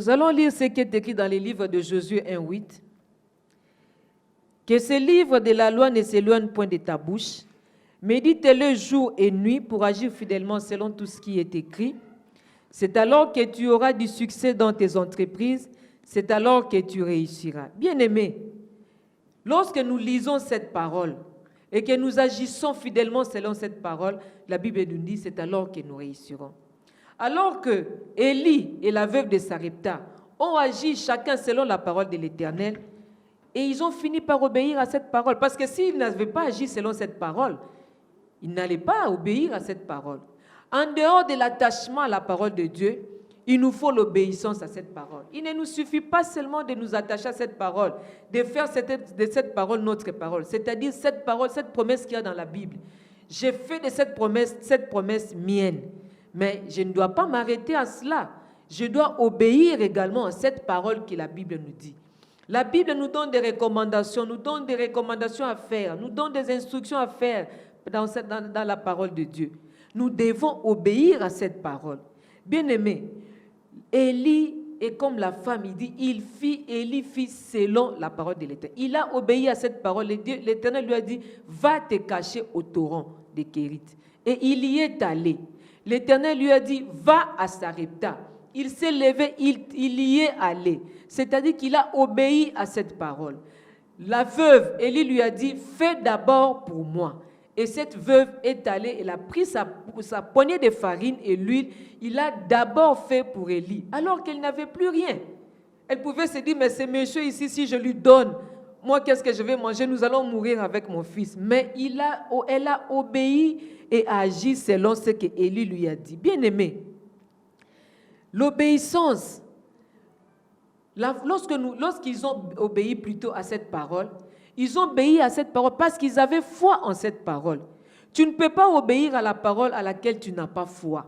Nous allons lire ce qui est écrit dans les livres de Josué 1:8. Que ce livre de la loi ne s'éloigne point de ta bouche. Médite-le jour et nuit pour agir fidèlement selon tout ce qui est écrit. C'est alors que tu auras du succès dans tes entreprises. C'est alors que tu réussiras. Bien-aimés, lorsque nous lisons cette parole et que nous agissons fidèlement selon cette parole, la Bible nous dit c'est alors que nous réussirons. Alors que Élie et la veuve de Sarepta ont agi chacun selon la parole de l'Éternel, et ils ont fini par obéir à cette parole. Parce que s'ils n'avaient pas agi selon cette parole, ils n'allaient pas obéir à cette parole. En dehors de l'attachement à la parole de Dieu, il nous faut l'obéissance à cette parole. Il ne nous suffit pas seulement de nous attacher à cette parole, de faire de cette parole notre parole. C'est-à-dire cette parole, cette promesse qu'il y a dans la Bible. J'ai fait de cette promesse mienne. Mais je ne dois pas m'arrêter à cela. Je dois obéir également à cette parole que la Bible nous dit. La Bible nous donne des recommandations, à faire, nous donne des instructions à faire dans la parole de Dieu. Nous devons obéir à cette parole. Bien-aimés, Élie est comme la femme, il dit, Élie fit selon la parole de l'Éternel. Il a obéi à cette parole. L'Éternel lui a dit, va te cacher au torrent de Kérit. Et il y est allé. L'Éternel lui a dit, va à Sarepta. Il s'est levé, il y est allé. C'est-à-dire qu'il a obéi à cette parole. La veuve, Élie lui a dit, fais d'abord pour moi. Et cette veuve est allée, elle a pris sa poignée de farine et l'huile. Il a d'abord fait pour Élie, alors qu'elle n'avait plus rien. Elle pouvait se dire, mais ce monsieur ici, si je lui donne, moi, qu'est-ce que je vais manger? Nous allons mourir avec mon fils. Mais elle a obéi et agi selon ce que Élie lui a dit. Bien-aimé, l'obéissance, lorsqu'ils ont obéi plutôt à cette parole, ils ont obéi à cette parole parce qu'ils avaient foi en cette parole. Tu ne peux pas obéir à la parole à laquelle tu n'as pas foi.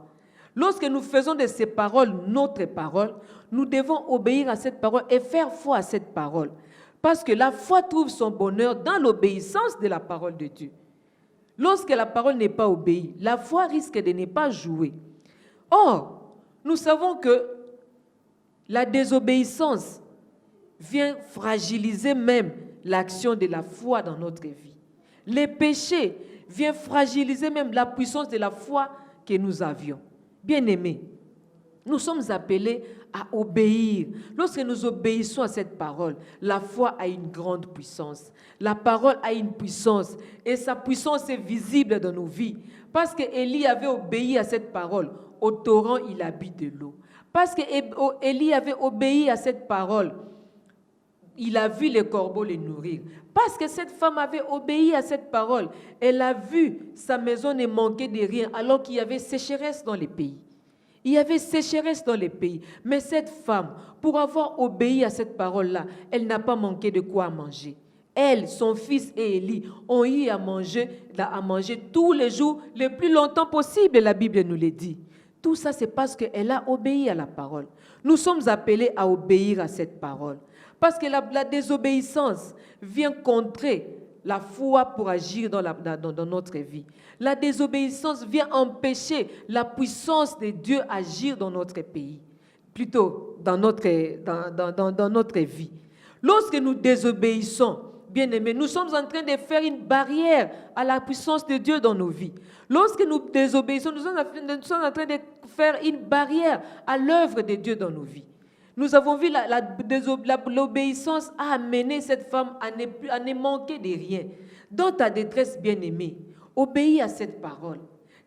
Lorsque nous faisons de ces paroles notre parole, nous devons obéir à cette parole et faire foi à cette parole. Parce que la foi trouve son bonheur dans l'obéissance de la parole de Dieu. Lorsque la parole n'est pas obéie, la foi risque de ne pas jouer. Or, nous savons que la désobéissance vient fragiliser même l'action de la foi dans notre vie. Les péchés viennent fragiliser même la puissance de la foi que nous avions. Bien-aimés, nous sommes appelés à obéir. Lorsque nous obéissons à cette parole, la foi a une grande puissance. La parole a une puissance et sa puissance est visible dans nos vies. Parce qu'Élie avait obéi à cette parole, au torrent il habite de l'eau. Parce qu'Élie avait obéi à cette parole, il a vu les corbeaux les nourrir. Parce que cette femme avait obéi à cette parole, elle a vu sa maison ne manquer de rien alors qu'il y avait sécheresse dans les pays. Il y avait sécheresse dans les pays. Mais cette femme, pour avoir obéi à cette parole-là, elle n'a pas manqué de quoi manger. Elle, son fils et Élie ont eu à manger tous les jours, le plus longtemps possible, la Bible nous le dit. Tout ça, c'est parce qu'elle a obéi à la parole. Nous sommes appelés à obéir à cette parole. Parce que la désobéissance vient contrer la foi pour agir dans notre vie. La désobéissance vient empêcher la puissance de Dieu agir dans notre pays, plutôt dans notre vie. Lorsque nous désobéissons, bien-aimés, nous sommes en train de faire une barrière à la puissance de Dieu dans nos vies. Lorsque nous désobéissons, nous sommes en train de faire une barrière à l'œuvre de Dieu dans nos vies. Nous avons vu l'obéissance a amené cette femme à ne manquer de rien. Dans ta détresse, bien-aimée, obéis à cette parole.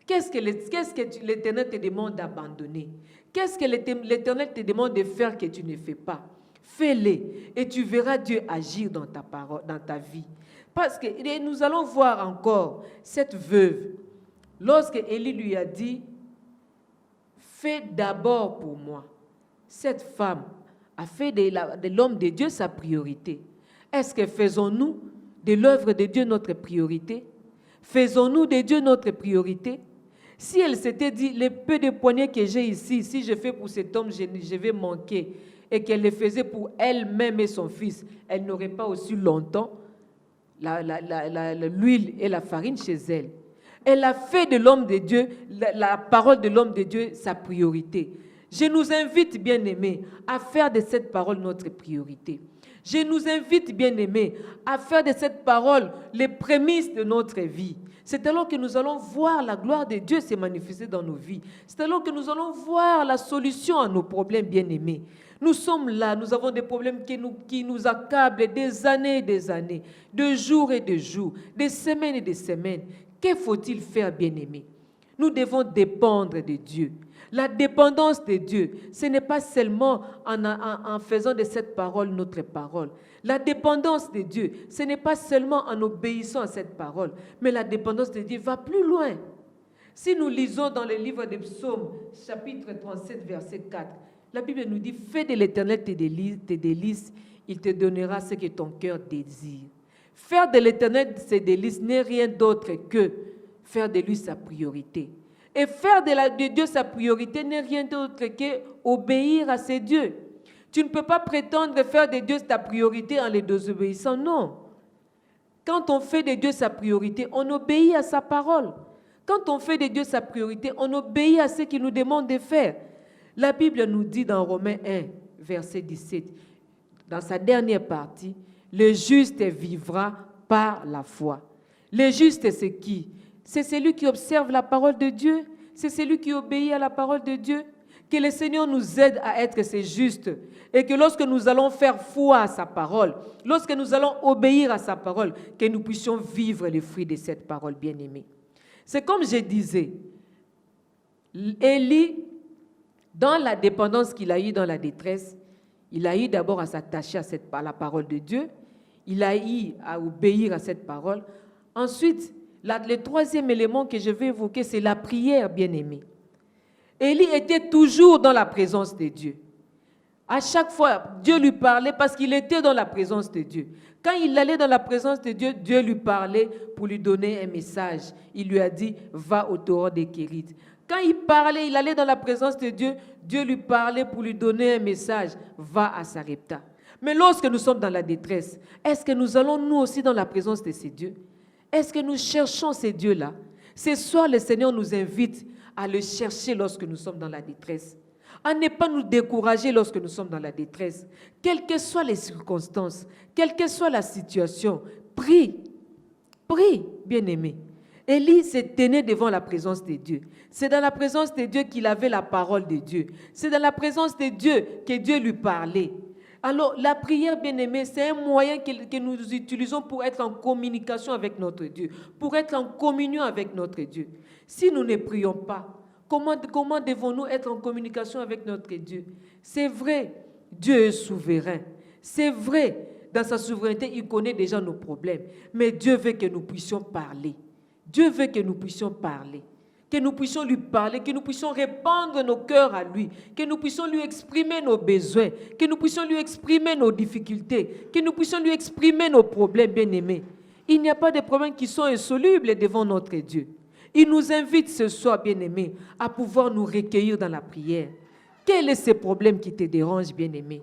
Qu'est-ce que l'Éternel te demande d'abandonner? Qu'est-ce que l'Éternel te demande de faire que tu ne fais pas? Fais-les et tu verras Dieu agir dans ta parole, dans ta vie. Parce que nous allons voir encore cette veuve. Lorsque Élie lui a dit, fais d'abord pour moi. Cette femme a fait de l'homme de Dieu sa priorité. Est-ce que faisons-nous de l'œuvre de Dieu notre priorité? Faisons-nous de Dieu notre priorité? Si elle s'était dit, le peu de poignets que j'ai ici, si je fais pour cet homme, je vais manquer, et qu'elle le faisait pour elle-même et son fils, elle n'aurait pas aussi longtemps l'huile et la farine chez elle. Elle a fait de l'homme de Dieu, la parole de l'homme de Dieu, sa priorité. Je nous invite, bien-aimés, à faire de cette parole notre priorité. Je nous invite, bien-aimés, à faire de cette parole les prémices de notre vie. C'est alors que nous allons voir la gloire de Dieu se manifester dans nos vies. C'est alors que nous allons voir la solution à nos problèmes, bien-aimés. Nous sommes là, nous avons des problèmes qui nous accablent des années et des années, de jours et de jours, des semaines et des semaines. Que faut-il faire, bien-aimés? Nous devons dépendre de Dieu. La dépendance de Dieu, ce n'est pas seulement en faisant de cette parole notre parole. La dépendance de Dieu, ce n'est pas seulement en obéissant à cette parole, mais la dépendance de Dieu va plus loin. Si nous lisons dans le livre des Psaumes, chapitre 37, verset 4, la Bible nous dit « Fais de l'Éternel tes délices, il te donnera ce que ton cœur désire. » Faire de l'Éternel ses délices n'est rien d'autre que faire de lui sa priorité. Et faire de Dieu sa priorité n'est rien d'autre qu'obéir à ses dieux. Tu ne peux pas prétendre faire de Dieu ta priorité en les désobéissant, non. Quand on fait de Dieu sa priorité, on obéit à sa parole. Quand on fait de Dieu sa priorité, on obéit à ce qu'il nous demande de faire. La Bible nous dit dans Romains 1, verset 17, dans sa dernière partie, « Le juste vivra par la foi ». Le juste, c'est qui? C'est celui qui observe la parole de Dieu. C'est celui qui obéit à la parole de Dieu. Que le Seigneur nous aide à être ces justes. Et que lorsque nous allons faire foi à sa parole, lorsque nous allons obéir à sa parole, que nous puissions vivre les fruits de cette parole bien-aimée. C'est comme je disais, Élie, dans la dépendance qu'il a eue dans la détresse, il a eu d'abord à s'attacher à la parole de Dieu. Il a eu à obéir à cette parole. Ensuite, le troisième élément que je vais évoquer, c'est la prière, bien-aimée. Élie était toujours dans la présence de Dieu. À chaque fois, Dieu lui parlait parce qu'il était dans la présence de Dieu. Quand il allait dans la présence de Dieu, Dieu lui parlait pour lui donner un message. Il lui a dit, va au torrent des Kérith. Quand il parlait, il allait dans la présence de Dieu, Dieu lui parlait pour lui donner un message, va à Sarepta. Mais lorsque nous sommes dans la détresse, est-ce que nous allons nous aussi dans la présence de ces dieux? Est-ce que nous cherchons ces dieux-là? Ce soir, le Seigneur nous invite à le chercher lorsque nous sommes dans la détresse. À ne pas nous décourager lorsque nous sommes dans la détresse. Quelles que soient les circonstances, quelle que soit la situation, prie, bien-aimé. Élie se tenait devant la présence de Dieu. C'est dans la présence de Dieu qu'il avait la parole de Dieu. C'est dans la présence de Dieu que Dieu lui parlait. Alors, la prière, bien-aimée, c'est un moyen que nous utilisons pour être en communication avec notre Dieu, pour être en communion avec notre Dieu. Si nous ne prions pas, comment devons-nous être en communication avec notre Dieu? C'est vrai, Dieu est souverain. C'est vrai, dans sa souveraineté, il connaît déjà nos problèmes. Mais Dieu veut que nous puissions parler. Dieu veut que nous puissions parler. Que nous puissions lui parler, que nous puissions répandre nos cœurs à lui, que nous puissions lui exprimer nos besoins, que nous puissions lui exprimer nos difficultés, que nous puissions lui exprimer nos problèmes, bien-aimés. Il n'y a pas de problèmes qui sont insolubles devant notre Dieu. Il nous invite ce soir, bien-aimés, à pouvoir nous recueillir dans la prière. Quel est ce problème qui te dérange, bien-aimé?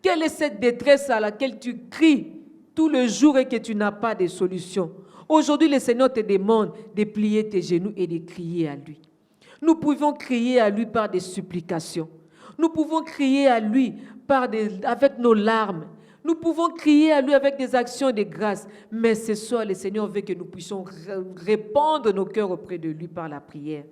Quelle est cette détresse à laquelle tu cries tout le jour et que tu n'as pas de solution? Aujourd'hui, le Seigneur te demande de plier tes genoux et de crier à lui. Nous pouvons crier à lui par des supplications. Nous pouvons crier à lui avec nos larmes. Nous pouvons crier à lui avec des actions de grâce. Mais ce soir, le Seigneur veut que nous puissions répandre nos cœurs auprès de lui par la prière.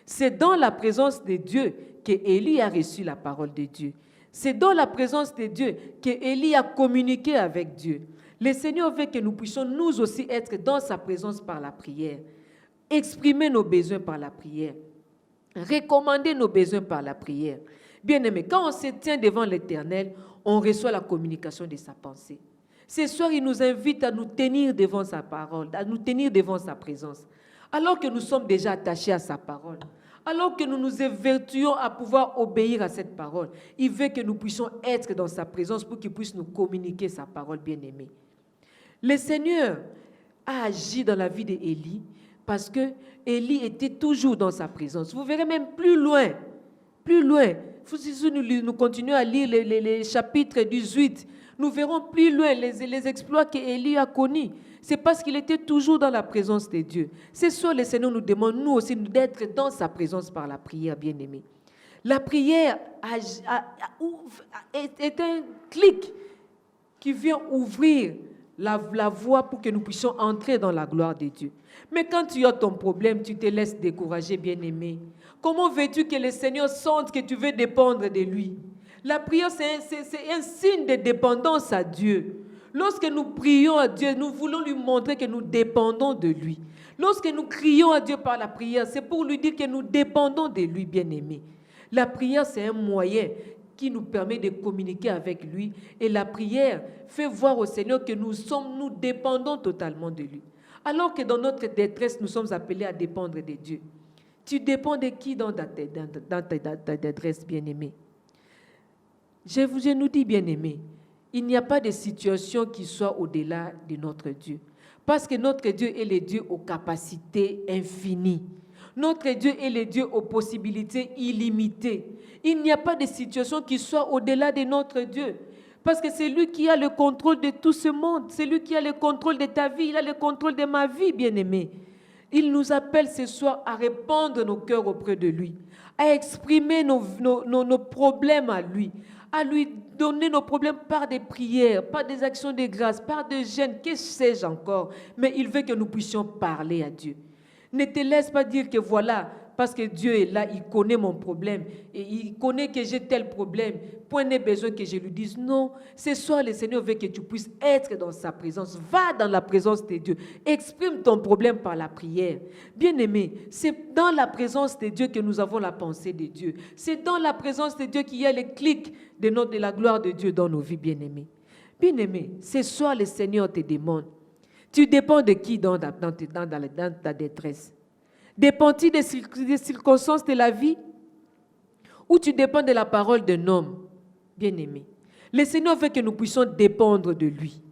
C'est dans la présence de Dieu qu'Élie a reçu la parole de Dieu. C'est dans la présence de Dieu qu'Élie a communiqué avec Dieu. Le Seigneur veut que nous puissions nous aussi être dans sa présence par la prière. Exprimer nos besoins par la prière. Recommander nos besoins par la prière. Bien-aimé, quand on se tient devant l'Éternel, on reçoit la communication de sa pensée. Ce soir, il nous invite à nous tenir devant sa parole, à nous tenir devant sa présence. Alors que nous sommes déjà attachés à sa parole, alors que nous nous évertuons à pouvoir obéir à cette parole, il veut que nous puissions être dans sa présence pour qu'il puisse nous communiquer sa parole bien-aimée. Le Seigneur a agi dans la vie d'Élie parce que Élie était toujours dans sa présence. Vous verrez même plus loin. Si nous continuons à lire les chapitres 18, nous verrons plus loin les exploits qu'Élie a connus. C'est parce qu'il était toujours dans la présence de Dieu. C'est ça, le Seigneur nous demande, nous aussi, d'être dans sa présence par la prière, bien-aimée. La prière est un clic qui vient ouvrir la voie pour que nous puissions entrer dans la gloire de Dieu. Mais quand tu as ton problème, tu te laisses décourager, bien-aimé. Comment veux-tu que le Seigneur sente que tu veux dépendre de lui? La prière, c'est un signe de dépendance à Dieu. Lorsque nous prions à Dieu, nous voulons lui montrer que nous dépendons de lui. Lorsque nous crions à Dieu par la prière, c'est pour lui dire que nous dépendons de lui, bien-aimé. La prière, c'est un moyen qui nous permet de communiquer avec lui. Et la prière fait voir au Seigneur que nous dépendons totalement de lui. Alors que dans notre détresse, nous sommes appelés à dépendre de Dieu. Tu dépends de qui dans ta détresse, bien-aimé? Je nous dis, bien-aimé, il n'y a pas de situation qui soit au-delà de notre Dieu. Parce que notre Dieu est le Dieu aux capacités infinies. Notre Dieu est le Dieu aux possibilités illimitées. Il n'y a pas de situation qui soit au-delà de notre Dieu. Parce que c'est lui qui a le contrôle de tout ce monde. C'est lui qui a le contrôle de ta vie. Il a le contrôle de ma vie, bien-aimé. Il nous appelle ce soir à répandre nos cœurs auprès de lui, à exprimer nos problèmes à lui donner nos problèmes par des prières, par des actions de grâce, par des jeûnes, que sais-je encore. Mais il veut que nous puissions parler à Dieu. Ne te laisse pas dire que voilà, parce que Dieu est là, il connaît mon problème, et il connaît que j'ai tel problème, point n'est besoin que je lui dise. Non, ce soir, le Seigneur veut que tu puisses être dans sa présence. Va dans la présence de Dieu. Exprime ton problème par la prière. Bien-aimé, c'est dans la présence de Dieu que nous avons la pensée de Dieu. C'est dans la présence de Dieu qu'il y a les clics de la gloire de Dieu dans nos vies, bien-aimés. Bien-aimé, ce soir, le Seigneur te demande, tu dépends de qui dans ta détresse? Dépends-tu des circonstances de la vie ou tu dépends de la parole d'un homme? Bien-aimé, le Seigneur veut que nous puissions dépendre de lui.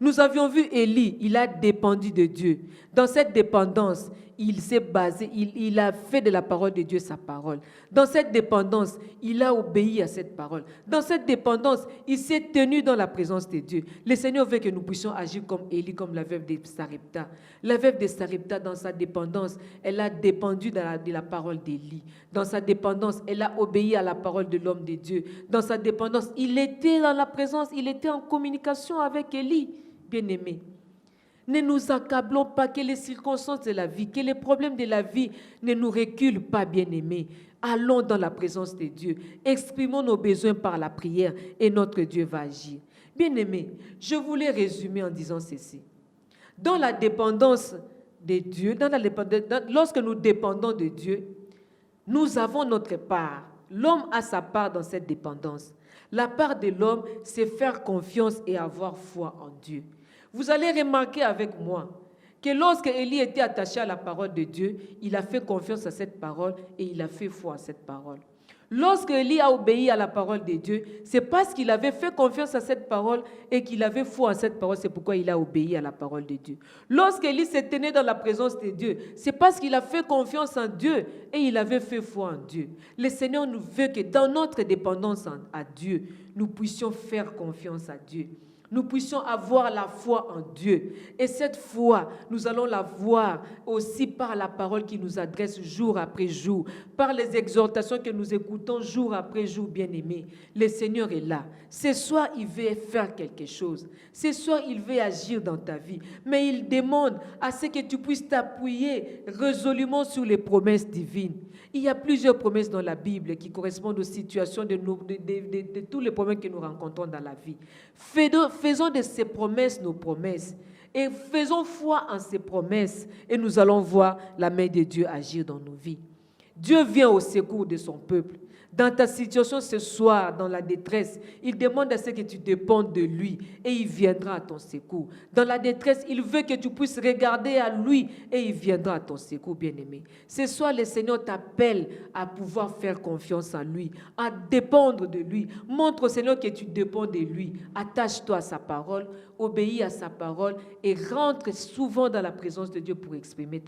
Nous avions vu Élie, il a dépendu de Dieu. Dans cette dépendance, il s'est basé, il a fait de la parole de Dieu sa parole. Dans cette dépendance, il a obéi à cette parole. Dans cette dépendance, il s'est tenu dans la présence de Dieu. Le Seigneur veut que nous puissions agir comme Élie, comme la veuve de Sarepta. La veuve de Sarepta, dans sa dépendance, elle a dépendu de la parole d'Élie. Dans sa dépendance, elle a obéi à la parole de l'homme de Dieu. Dans sa dépendance, il était dans la présence, il était en communication avec Élie. Bien-aimés, ne nous accablons pas que les circonstances de la vie, que les problèmes de la vie ne nous reculent pas, bien-aimés. Allons dans la présence de Dieu, exprimons nos besoins par la prière et notre Dieu va agir. Bien-aimés, je voulais résumer en disant ceci. Dans la dépendance de Dieu, lorsque nous dépendons de Dieu, nous avons notre part. L'homme a sa part dans cette dépendance. La part de l'homme, c'est faire confiance et avoir foi en Dieu. Vous allez remarquer avec moi que lorsque Élie était attaché à la parole de Dieu, il a fait confiance à cette parole et il a fait foi à cette parole. Lorsque Élie a obéi à la parole de Dieu, c'est parce qu'il avait fait confiance à cette parole et qu'il avait foi à cette parole, c'est pourquoi il a obéi à la parole de Dieu. Lorsque Élie se tenait dans la présence de Dieu, c'est parce qu'il a fait confiance en Dieu et il avait fait foi en Dieu. Le Seigneur nous veut que dans notre dépendance à Dieu, nous puissions faire confiance à Dieu. Nous puissions avoir la foi en Dieu. Et cette foi, nous allons la voir aussi par la parole qui nous adresse jour après jour, par les exhortations que nous écoutons jour après jour, bien-aimés. Le Seigneur est là. Ce soir, il veut faire quelque chose. Ce soir, il veut agir dans ta vie. Mais il demande à ce que tu puisses t'appuyer résolument sur les promesses divines. Il y a plusieurs promesses dans la Bible qui correspondent aux situations de tous les problèmes que nous rencontrons dans la vie. Faisons de ces promesses nos promesses et faisons foi en ces promesses et nous allons voir la main de Dieu agir dans nos vies. Dieu vient au secours de son peuple. Dans ta situation ce soir, dans la détresse, il demande à ce que tu dépendes de lui et il viendra à ton secours. Dans la détresse, il veut que tu puisses regarder à lui et il viendra à ton secours, bien-aimé. Ce soir, le Seigneur t'appelle à pouvoir faire confiance en lui, à dépendre de lui. Montre au Seigneur que tu dépends de lui. Attache-toi à sa parole, obéis à sa parole et rentre souvent dans la présence de Dieu pour exprimer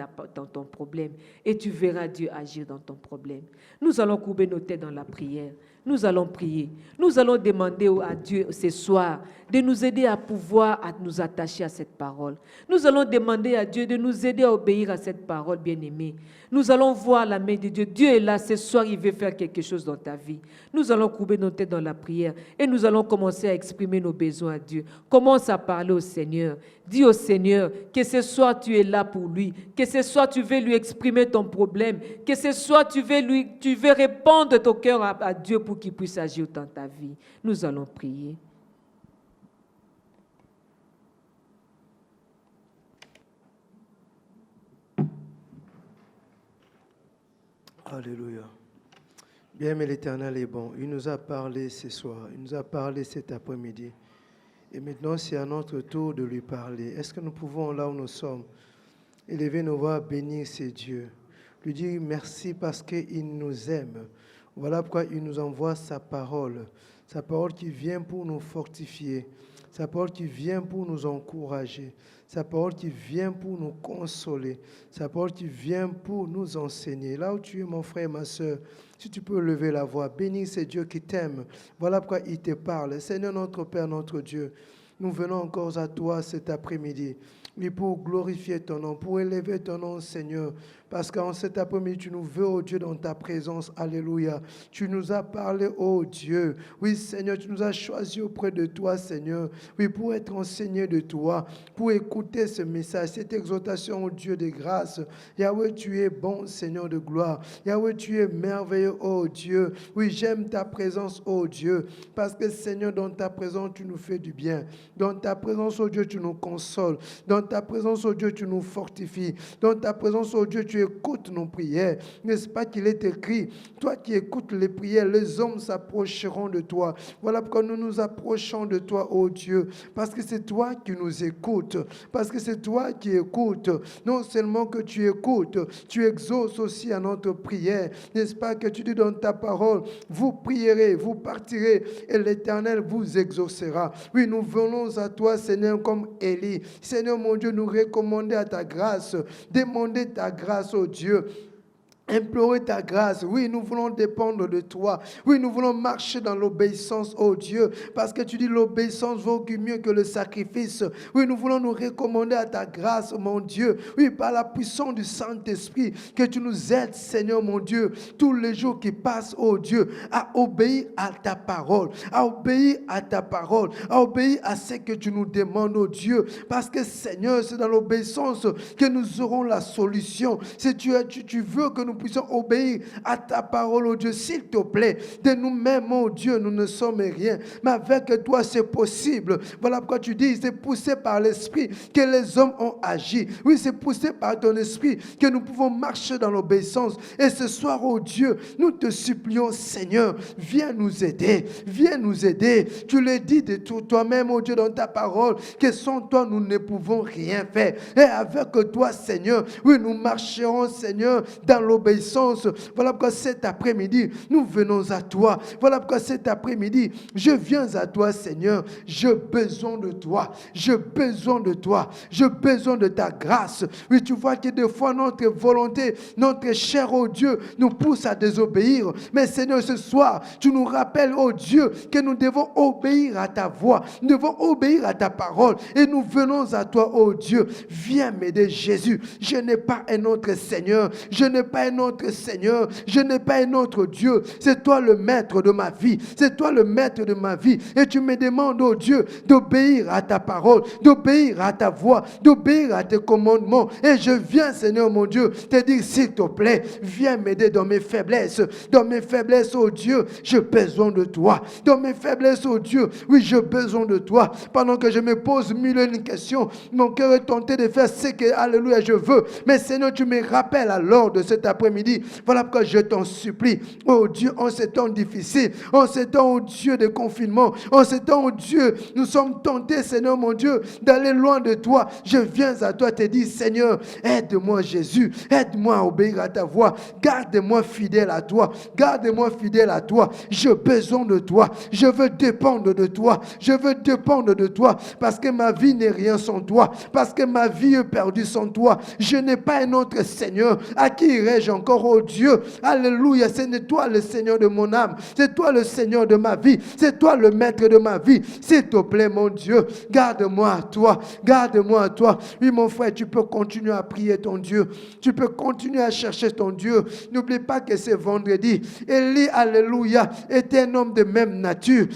ton problème. Et tu verras Dieu agir dans ton problème. Nous allons courber nos têtes dans la prière. Nous allons prier. Nous allons demander à Dieu ce soir de nous aider à pouvoir nous attacher à cette parole. Nous allons demander à Dieu de nous aider à obéir à cette parole, bien-aimée. Nous allons voir la main de Dieu. Dieu est là, ce soir, il veut faire quelque chose dans ta vie. Nous allons courber nos têtes dans la prière et nous allons commencer à exprimer nos besoins à Dieu. Commence à parler au Seigneur. Dis au Seigneur que ce soir, tu es là pour lui. Que ce soir, tu veux lui exprimer ton problème. Que ce soir, tu veux répondre ton cœur à Dieu pour qu'il puisse agir dans ta vie. Nous allons prier. Alléluia. Bien, mais l'Éternel est bon. Il nous a parlé ce soir. Il nous a parlé cet après-midi. Et maintenant, c'est à notre tour de lui parler. Est-ce que nous pouvons, là où nous sommes, élever nos voix, bénir ces dieux, lui dire merci parce qu'il nous aime. Voilà pourquoi il nous envoie sa parole qui vient pour nous fortifier, sa parole qui vient pour nous encourager, sa parole qui vient pour nous consoler, sa parole qui vient pour nous enseigner. Là où tu es, mon frère et ma soeur, si tu peux lever la voix, bénis ces dieux qui t'aiment. Voilà pourquoi il te parle. Seigneur notre Père, notre Dieu, nous venons encore à toi cet après-midi. Mais pour glorifier ton nom, pour élever ton nom, Seigneur, parce qu'en cet après-midi, tu nous veux, oh Dieu, dans ta présence. Alléluia. Tu nous as parlé, oh Dieu. Oui, Seigneur, tu nous as choisis auprès de toi, Seigneur. Oui, pour être enseigné de toi, pour écouter ce message, cette exhortation, oh Dieu de grâce. Yahweh, tu es bon, Seigneur de gloire. Yahweh, tu es merveilleux, oh Dieu. Oui, j'aime ta présence, oh Dieu, parce que, Seigneur, dans ta présence, tu nous fais du bien. Dans ta présence, oh Dieu, tu nous consoles. Dans ta présence, oh Dieu, tu nous fortifies. Dans ta présence, oh Dieu, tu écoutes nos prières. N'est-ce pas qu'il est écrit, toi qui écoutes les prières, les hommes s'approcheront de toi. Voilà pourquoi nous nous approchons de toi, oh Dieu, parce que c'est toi qui nous écoutes, parce que c'est toi qui écoutes. Non seulement que tu écoutes, tu exauces aussi à notre prière. N'est-ce pas que tu dis dans ta parole, vous prierez, vous partirez et l'Éternel vous exaucera. Oui, nous venons à toi, Seigneur, comme Élie. Seigneur, mon Dieu, nous recommander à ta grâce, demander ta grâce, oh Dieu. Implorer ta grâce. Oui, nous voulons dépendre de toi. Oui, nous voulons marcher dans l'obéissance, oh Dieu, parce que tu dis l'obéissance vaut mieux que le sacrifice. Oui, nous voulons nous recommander à ta grâce, mon Dieu. Oui, par la puissance du Saint-Esprit, que tu nous aides, Seigneur, mon Dieu, tous les jours qui passent, oh Dieu, à obéir à ta parole, à obéir à ta parole, à obéir à ce que tu nous demandes, oh Dieu, parce que, Seigneur, c'est dans l'obéissance que nous aurons la solution. Si tu veux que nous puissions obéir à ta parole, oh Dieu, s'il te plaît. De nous-mêmes, oh Dieu, nous ne sommes rien. Mais avec toi, c'est possible. Voilà pourquoi tu dis, c'est poussé par l'Esprit que les hommes ont agi. Oui, c'est poussé par ton Esprit que nous pouvons marcher dans l'obéissance. Et ce soir, oh Dieu, nous te supplions, Seigneur, viens nous aider. Viens nous aider. Tu le dis de toi-même, oh Dieu, dans ta parole, que sans toi, nous ne pouvons rien faire. Et avec toi, Seigneur, oui, nous marcherons, Seigneur, dans l'obéissance. Voilà pourquoi cet après-midi, nous venons à toi. Voilà pourquoi cet après-midi, je viens à toi, Seigneur. J'ai besoin de toi. J'ai besoin de toi. J'ai besoin de ta grâce. Oui, tu vois que des fois, notre volonté, notre chair, oh Dieu, nous pousse à désobéir. Mais Seigneur, ce soir, tu nous rappelles, oh Dieu, que nous devons obéir à ta voix. Nous devons obéir à ta parole. Et nous venons à toi, oh Dieu. Viens m'aider, Jésus. Je n'ai pas un autre Seigneur. Je n'ai pas un autre Seigneur, je n'ai pas un autre Dieu. C'est toi le maître de ma vie. C'est toi le maître de ma vie. Et tu me demandes, oh Dieu, d'obéir à ta parole, d'obéir à ta voix, d'obéir à tes commandements. Et je viens, Seigneur mon Dieu, te dire, s'il te plaît, viens m'aider dans mes faiblesses. Dans mes faiblesses, oh Dieu, j'ai besoin de toi. Dans mes faiblesses, oh Dieu, oui, j'ai besoin de toi. Pendant que je me pose mille et une questions, mon cœur est tenté de faire ce que, alléluia, je veux. Mais Seigneur, tu me rappelles alors de cet après-midi. Voilà pourquoi je t'en supplie. Oh Dieu, en ces temps difficiles, en ces temps, oh Dieu, de confinement, en ces temps, oh Dieu, nous sommes tentés, Seigneur mon Dieu, d'aller loin de toi. Je viens à toi te dire, Seigneur, aide-moi Jésus, aide-moi à obéir à ta voix. Garde-moi fidèle à toi. Garde-moi fidèle à toi. J'ai besoin de toi. Je veux dépendre de toi. Je veux dépendre de toi parce que ma vie n'est rien sans toi. Parce que ma vie est perdue sans toi. Je n'ai pas un autre Seigneur. À qui irai-je encore, oh Dieu, alléluia, c'est toi le Seigneur de mon âme, c'est toi le Seigneur de ma vie, c'est toi le maître de ma vie. S'il te plaît, mon Dieu, garde-moi à toi, garde-moi à toi. Oui, mon frère, tu peux continuer à prier ton Dieu, tu peux continuer à chercher ton Dieu. N'oublie pas que c'est vendredi. Élie, alléluia, était un homme de même nature.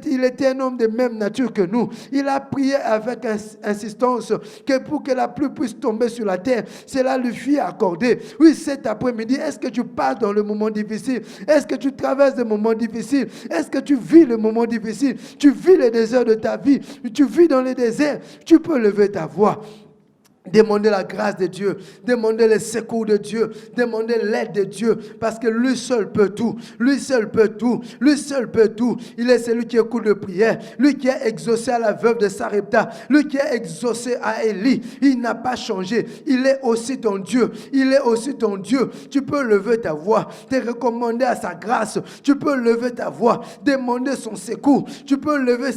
Il était un homme de même nature que nous. Il a prié avec insistance que pour que la pluie puisse tomber sur la terre, cela lui fut accordé. Oui, cet après-midi, est-ce que tu passes dans le moment difficile? Est-ce que tu traverses des moments difficiles? Est-ce que tu vis le moment difficile? Tu vis les déserts de ta vie. Tu vis dans les déserts. Tu peux lever ta voix. Demandez la grâce de Dieu, demandez le secours de Dieu, demandez l'aide de Dieu, parce que lui seul peut tout, lui seul peut tout, lui seul peut tout. Il est celui qui écoute les prières, lui qui a exaucé à la veuve de Sarepta, lui qui a exaucé à Élie. Il n'a pas changé, il est aussi ton Dieu, il est aussi ton Dieu. Tu peux lever ta voix, te recommander à sa grâce, tu peux lever ta voix, demander son secours, tu peux lever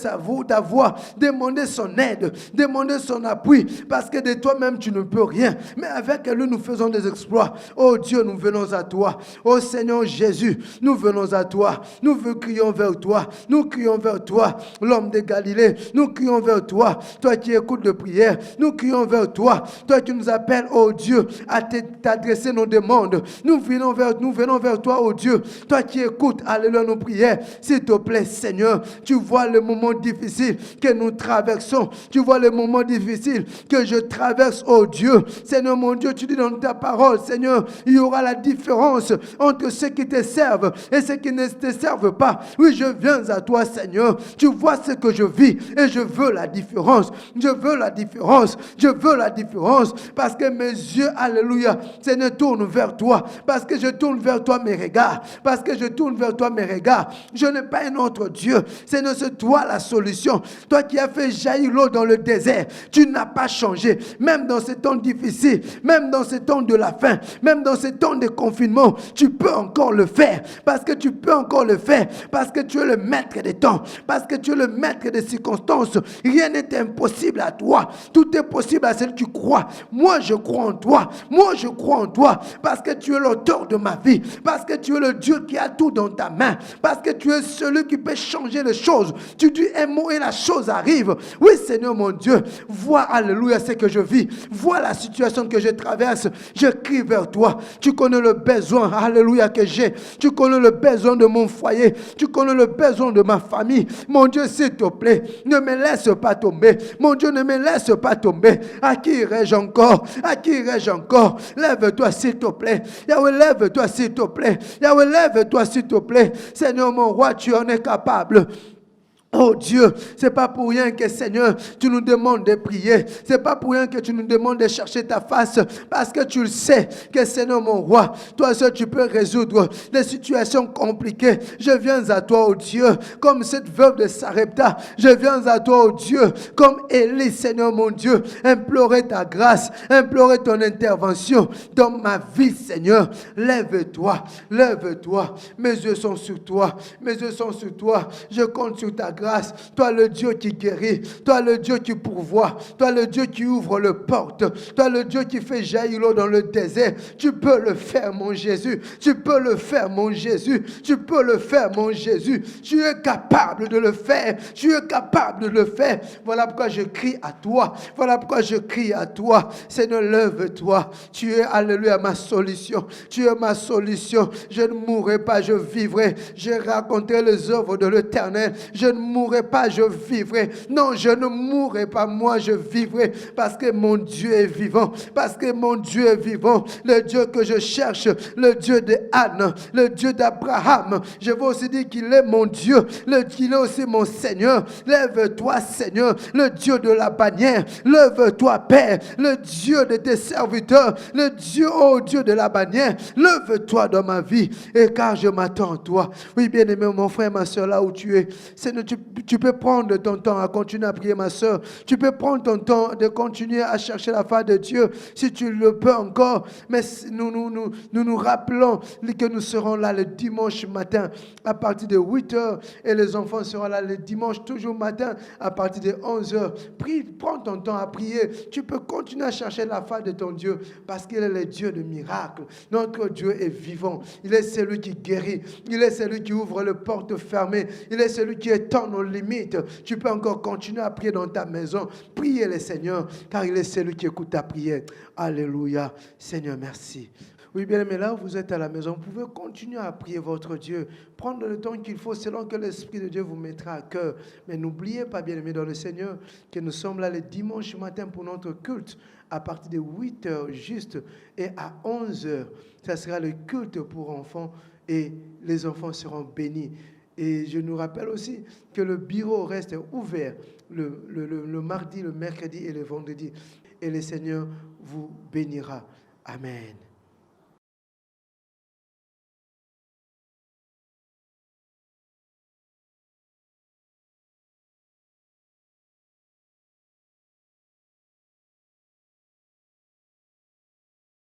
ta voix, demander son aide, demander son appui, parce que de toi même tu ne peux rien, mais avec lui nous faisons des exploits. Oh Dieu, nous venons à toi. Oh Seigneur Jésus, nous venons à toi. Nous crions vers toi. Nous crions vers toi, l'homme de Galilée. Nous crions vers toi, toi qui écoutes de prière. Nous crions vers toi, toi qui nous appelles, oh Dieu, à t'adresser nos demandes. Nous venons vers toi, oh Dieu, toi qui écoutes, alléluia, nos prières. S'il te plaît, Seigneur, tu vois le moment difficile que nous traversons. Tu vois le moment difficile que je traverse. Oh Dieu, Seigneur mon Dieu, tu dis dans ta parole, Seigneur, il y aura la différence entre ceux qui te servent et ceux qui ne te servent pas. Oui, je viens à toi, Seigneur. Tu vois ce que je vis et je veux la différence. Je veux la différence. Je veux la différence parce que mes yeux, alléluia, Seigneur, tournent vers toi. Parce que je tourne vers toi mes regards. Parce que je tourne vers toi mes regards. Je n'ai pas un autre Dieu. Seigneur, c'est toi la solution. Toi qui as fait jaillir l'eau dans le désert. Tu n'as pas changé. Même dans ces temps difficiles, même dans ces temps de la faim, même dans ces temps de confinement, tu peux encore le faire. Parce que tu peux encore le faire. Parce que tu es le maître des temps. Parce que tu es le maître des circonstances. Rien n'est impossible à toi. Tout est possible à celui qui croit. Moi, je crois en toi. Moi, je crois en toi. Parce que tu es l'auteur de ma vie. Parce que tu es le Dieu qui a tout dans ta main. Parce que tu es celui qui peut changer les choses. Tu dis un mot et la chose arrive. Oui, Seigneur mon Dieu, vois, alléluia, ce que je vis. Vois la situation que je traverse. Je crie vers toi. Tu connais le besoin, alléluia, que j'ai. Tu connais le besoin de mon foyer. Tu connais le besoin de ma famille. Mon Dieu, s'il te plaît, ne me laisse pas tomber. Mon Dieu, ne me laisse pas tomber. À qui irai-je encore? À qui irai-je encore? Lève-toi, s'il te plaît. Yahweh, lève-toi, s'il te plaît. Yahweh, lève-toi, s'il te plaît. Seigneur, mon roi, tu en es capable. Oh Dieu, c'est pas pour rien que Seigneur, tu nous demandes de prier. C'est pas pour rien que tu nous demandes de chercher ta face. Parce que tu le sais que Seigneur mon roi, toi seul tu peux résoudre des situations compliquées. Je viens à toi, oh Dieu, comme cette veuve de Sarepta. Je viens à toi, oh Dieu, comme Élie, Seigneur mon Dieu, implorer ta grâce, implorer ton intervention dans ma vie, Seigneur. Lève-toi, lève-toi. Mes yeux sont sur toi, mes yeux sont sur toi. Je compte sur ta grâce. Toi le Dieu qui guérit, toi le Dieu qui pourvoit, toi le Dieu qui ouvre les portes, toi le Dieu qui fait jaillir l'eau dans le désert. Tu peux le faire, mon Jésus. Tu peux le faire, mon Jésus. Tu peux le faire, mon Jésus. Tu es capable de le faire. Tu es capable de le faire. Voilà pourquoi je crie à toi. Voilà pourquoi je crie à toi. Seigneur, lève-toi. Tu es, alléluia, ma solution. Tu es ma solution. Je ne mourrai pas, je vivrai. Je raconterai les œuvres de l'Éternel. Je ne mourrai pas, je vivrai. Non, je ne mourrai pas, moi je vivrai parce que mon Dieu est vivant. Parce que mon Dieu est vivant. Le Dieu que je cherche, le Dieu de Anne, le Dieu d'Abraham. Je veux aussi dire qu'il est mon Dieu, qu'il est aussi mon Seigneur. Lève-toi, Seigneur, le Dieu de la bannière. Lève-toi, Père, le Dieu de tes serviteurs. Le Dieu, oh Dieu de la bannière. Lève-toi dans ma vie, et car je m'attends à toi. Oui, bien-aimé, mon frère, ma soeur, là où tu es, Seigneur, tu Tu peux prendre ton temps à continuer à prier, ma soeur. Tu peux prendre ton temps de continuer à chercher la face de Dieu, si tu le peux encore. Mais nous rappelons que nous serons là le dimanche matin à partir de 8h et les enfants seront là le dimanche toujours matin à partir de 11h. Prends ton temps à prier. Tu peux continuer à chercher la face de ton Dieu parce qu'il est le Dieu de miracles. Notre Dieu est vivant. Il est celui qui guérit. Il est celui qui ouvre les portes fermées. Il est celui qui étend nos limites. Tu peux encore continuer à prier dans ta maison. Priez le Seigneur car il est celui qui écoute ta prière. Alléluia. Seigneur, merci. Oui, bien aimé, là où vous êtes à la maison, vous pouvez continuer à prier votre Dieu. Prendre le temps qu'il faut selon que l'Esprit de Dieu vous mettra à cœur. Mais n'oubliez pas, bien aimé, dans le Seigneur, que nous sommes là le dimanche matin pour notre culte à partir de 8h juste et à 11h. Ça sera le culte pour enfants et les enfants seront bénis. Et je nous rappelle aussi que le bureau reste ouvert le mardi, le mercredi et le vendredi. Et le Seigneur vous bénira. Amen.